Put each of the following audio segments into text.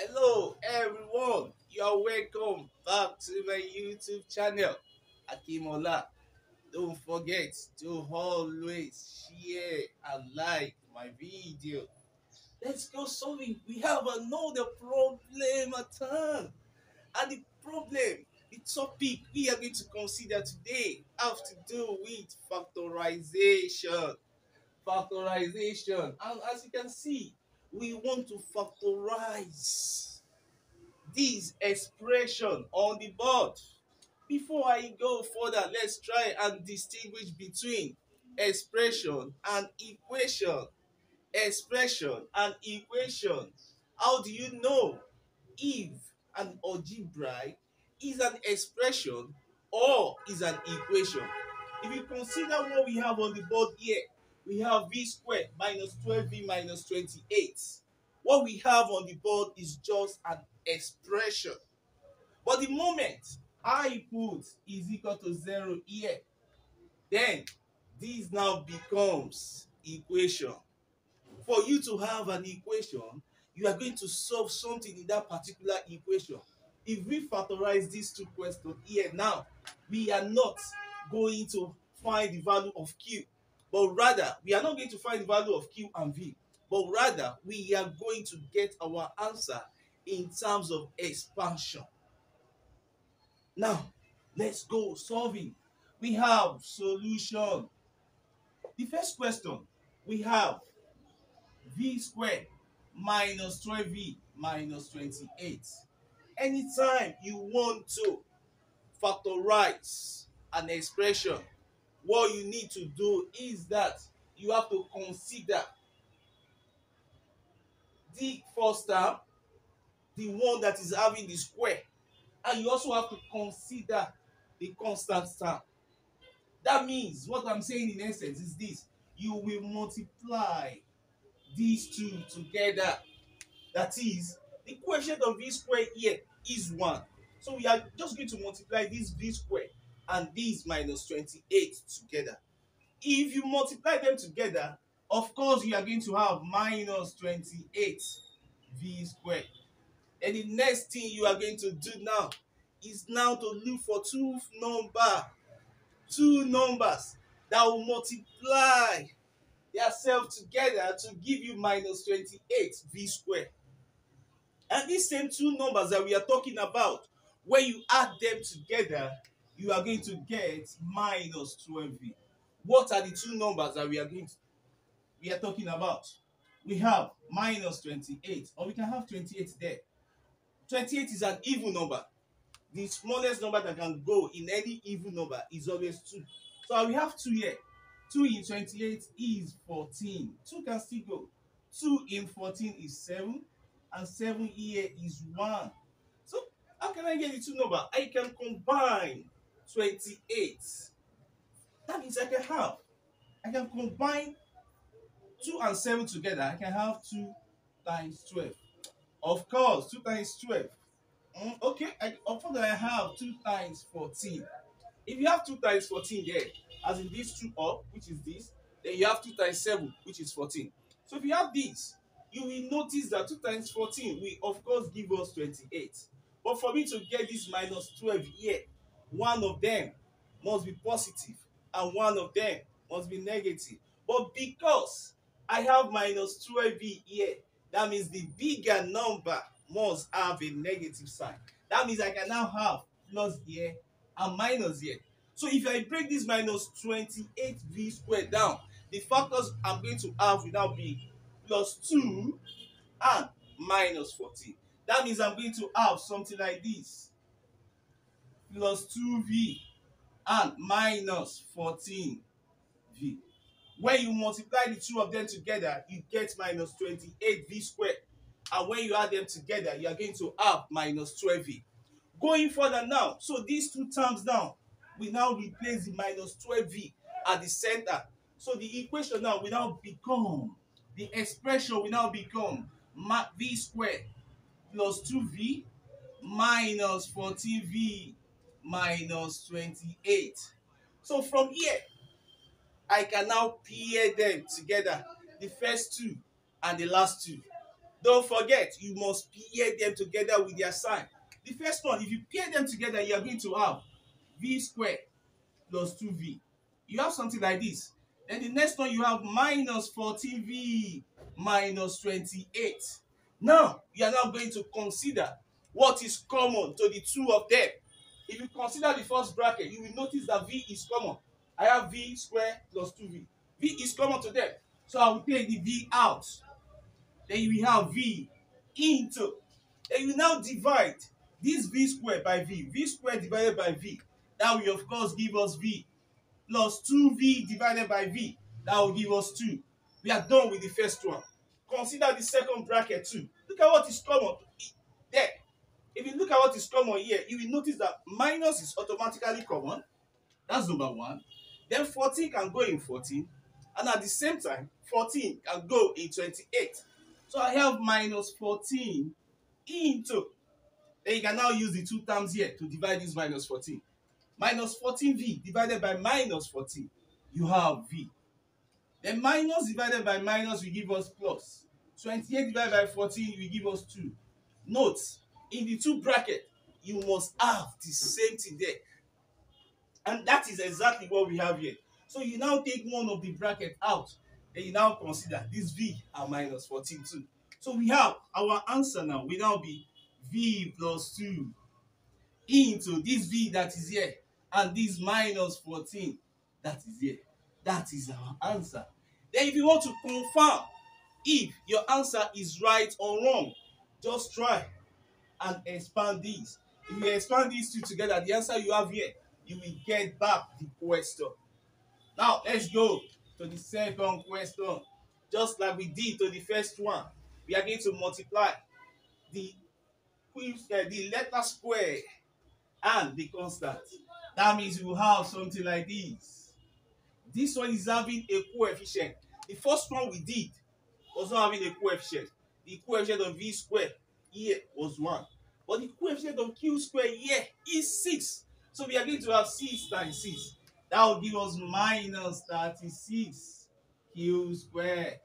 Hello everyone, you're welcome back to my YouTube channel, Akeem. Don't forget to always share and like my video. Let's go solving. We have another problem at hand. And the topic we are going to consider today have to do with factorization. Factorization. And as you can see, we want to factorize this expression on the board. Before I go further, let's try and distinguish between expression and equation. Expression and equation. How do you know if an algebra is an expression or is an equation? If you consider what we have on the board here, we have v squared minus 12v minus 28. What we have on the board is just an expression. But the moment I put is equal to 0 here, then this now becomes equation. For you to have an equation, you are going to solve something in that particular equation. If we factorize these two questions here now, we are not going to find the value of q, but rather we are not going to find the value of q and v, but rather we are going to get our answer in terms of expansion. Now, let's go solving. We have solution. The first question, we have v squared minus 12v minus 28. Anytime you want to factorize an expression, what you need to do is that you have to consider the first term, the one that is having the square, and you also have to consider the constant term. That means what I'm saying in essence is this: you will multiply these two together. That is, the quotient of v squared here is 1. So we are just going to multiply this v squared and this minus 28 together. If you multiply them together, of course you are going to have minus 28 v squared. And the next thing you are going to do now is now to look for two numbers that will multiply themselves together to give you minus 28 v squared. And these same two numbers that we are talking about, when you add them together, you are going to get minus 12v. What are the two numbers that we are talking about? We have minus 28, or we can have 28 there. 28 is an even number. The smallest number that can go in any even number is always 2. So we have 2 here. 2 in 28 is 14. 2 can still go. 2 in 14 is 7. And 7 here is 1. So how can I get the two numbers? I can combine 28. That means I can combine 2 and 7 together. I can have 2 times 12. Of course, 2 times 12. Okay, of course I have 2 times 14. If you have 2 times 14 there, as in these two up, which is this, then you have 2 times 7, which is 14. So if you have this, you will notice that 2 times 14 will of course give us 28. But for me to get this minus 12 here, one of them must be positive and one of them must be negative. But because I have minus 12 here, that means the bigger number must have a negative sign. That means I can now have plus here and minus here. So if I break this minus 28v squared down, the factors I'm going to have will now be plus 2 and minus 14. That means I'm going to have something like this: plus 2v and minus 14v. When you multiply the two of them together, you get minus 28v squared. And when you add them together, you are going to have minus 12v. Going further now, so these two terms now, we now replace the minus 12v at the center. So the equation now will now become, the expression will now become v squared plus 2v minus 14v minus 28. So from here, I can now pair them together, the first two and the last two. Don't forget, you must pair them together with their sign. The first one, if you pair them together, you are going to have v squared plus 2v. You have something like this. Then the next one, you have minus 14v minus 28. Now, you are now going to consider what is common to the two of them. If you consider the first bracket, you will notice that v is common. I have v squared plus 2v. V is common to them. So I will take the v out. Then you will have v into. Then you will now divide this v squared by v. V squared divided by v. That will of course give us v plus 2v divided by v. That will give us 2. We are done with the first one. Consider the second bracket too. Look at what is common there. If you look at what is common here, you will notice that minus is automatically common. That's number one. Then 14 can go in 14. And at the same time, 14 can go in 28. So I have minus 14 into. Then you can now use the two terms here to divide this minus 14. Minus 14v divided by minus 14. You have v. Then minus divided by minus will give us plus. 28 divided by 14 will give us 2. Note, in the two brackets, you must have the same thing there. And that is exactly what we have here. So you now take one of the bracket out. Then you now consider this v and minus 14 too. So we have our answer now will now be v plus 2 into this v that is here and this minus 14 that is here. That is our answer. Then if you want to confirm if your answer is right or wrong, just try and expand these. If you expand these two together, the answer you have here, you will get back the question. Now let's go to the second question. Just like we did to the first one, we are going to multiply the letter square and the constant. That means we will have something like this. This one is having a coefficient. The first one we did was not having a coefficient. The coefficient of v squared here was 1. But the coefficient of q squared here is 6. So we are going to have 6 times 6. That will give us minus 36 q squared.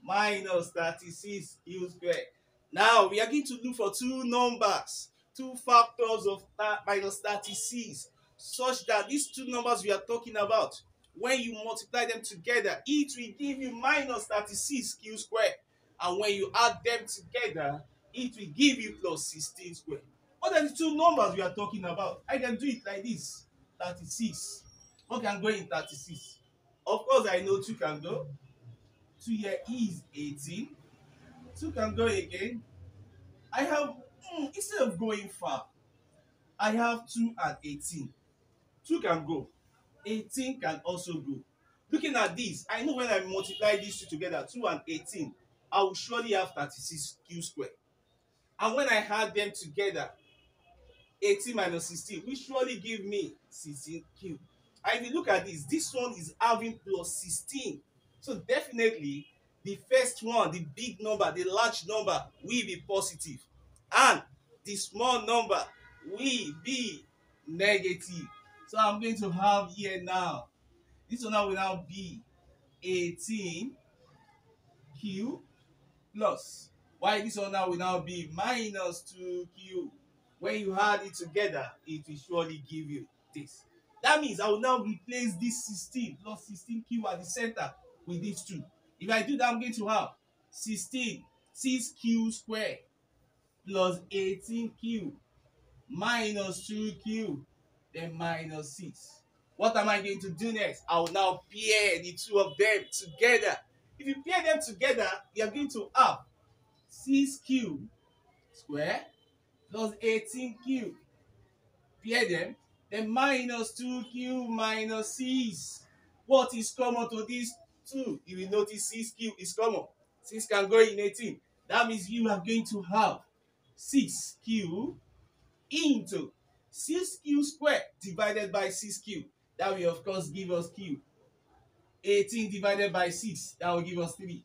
Minus 36 q squared. Now we are going to look for two numbers, two factors of minus 36, such that these two numbers we are talking about, when you multiply them together, it will give you minus 36 q squared. And when you add them together, it will give you plus 16 squared. What are the two numbers we are talking about? I can do it like this, 36. What can go in 36? Of course, I know 2 can go. 2 here is 18. 2 can go again. I have, instead of going far, I have 2 and 18. 2 can go. 18 can also go. Looking at this, I know when I multiply these two together, 2 and 18, I will surely have 36 q squared. And when I add them together, 18 minus 16 will surely give me 16q. And if you look at this one is having plus 16. So definitely, the first one, the big number, the large number will be positive. And the small number will be negative. So I'm going to have here now, this one now will now be 18q plus. Why this one now will now be minus 2q. When you add it together, it will surely give you this. That means I will now replace this 16 plus 16q at the center with these two. If I do that, I'm going to have 16, 6q squared plus 18q minus 2q, then minus 6. What am I going to do next? I will now pair the two of them together. If you pair them together, you are going to have 6q squared plus 18q. Pair them, then minus 2q minus 6. What is common to these two? You will notice 6q is common. 6 can go in 18. That means you are going to have 6q into 6q squared divided by 6q. That will of course give us q. 18 divided by 6, that will give us 3.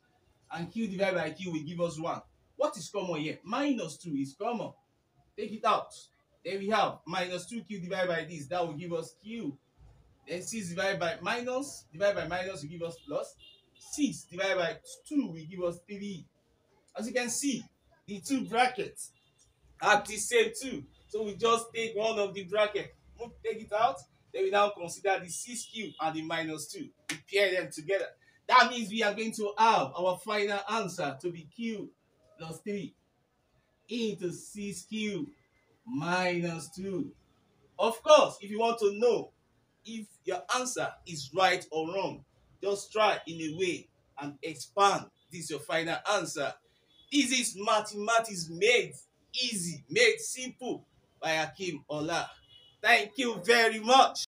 And q divided by q will give us 1. What is common here? Minus 2 is common. Take it out. Then we have minus 2q divided by this. That will give us q. Then 6 divided by minus will give us plus. 6 divided by 2 will give us 3. As you can see, the two brackets are the same too. So we just take one of the bracket, take it out, then we now consider the 6 cube and the minus 2. We pair them together. That means we are going to have our final answer to be q plus 3 into 6 cube minus 2. Of course, if you want to know if your answer is right or wrong, just try in a way and expand this your final answer. This is mathematics made easy, made simple by Akeem Ola. Thank you very much.